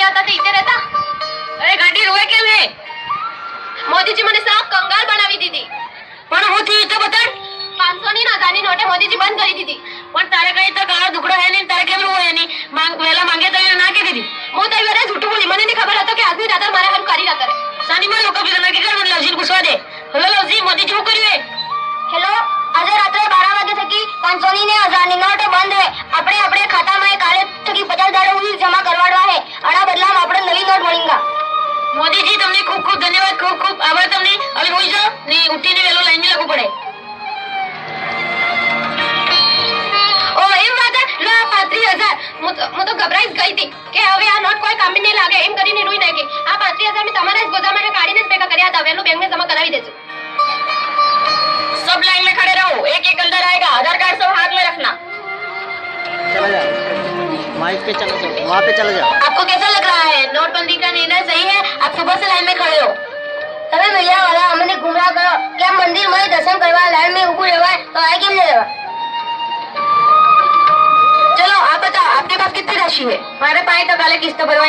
रहता तो इतने रहता। अरे गाड़ी रोए केम है? मोदी जी મને સાફ કંગાલ બનાવી દીધી। પણ હું થી તો બતા 500 ની નાદાની નોટે મોદી जी બંધ કરી દીધી। પણ તારે કઈ તો કાળ દુકડો હે નહીં, તારે કેમ રોય નહીં? વેલા માંગે તો ના કે દીધી। હું તો ઈવરે જૂઠું બોલી, મને ની ખબર હતો કે આદમી દાદા મારા હારું કરી રહ્યા કરે। સાની માં લોકો બીજા કે કર લવજી પૂછવા દે। હેલો લવજી, મોદી जी શું કર્યું હે? હેલો, આજે રાત્રે 12 વાગે થકી 500 ની ને 1000 ની નોટ બંધ હે। આપણે આપણે ખાતામાં કાલે થકી 50 દાડે ઉલી જમા કરવાડવા હે। આના બદલામાં આપણે નવી નોટ મળીંગા। મોદી जी તમને ખૂબ ખૂબ ધન્યવાદ, ખૂબ ખૂબ આભાર તમને। હવે હોઈ જાઓ ને ઉઠીને વેલો લાઈન માં લાગવું પડે। ઓ એમ વાત લો 35000 હું તો ગભરાઈ ગઈ હતી કે હવે આ નોટ કોઈ કામ નહીં લાગે એમ કરીને રોઈ નાખી। આ 35000 મે તમારા જ ગોદામાં કાઢીને જ ભેગા કર્યા હતા। વેલો બેંક में जमा करावी देજો। सब लाइन में खड़े रहो, एक एक अंदर आएगा। आधार कार्ड सब हाथ में रखना। चला जा, माइक पे चला जाओ, वहाँ पे चला जाओ। आपको कैसा लग रहा है? नोटबंदी का निर्णय सही है? आप सुबह से लाइन में खड़े हो। તમે મીડિયા વાળા અમને ગુમરાહ કરો કે આ મંદિરમાં દર્શન કરવા લાઈન में ઊભું રહેવાય તો આ કેમ નહીં રહેવાય? चलो आप बताओ, आपके पास कितनी राशि है? મારે 5 ટકા કિસ્ત ભરવાની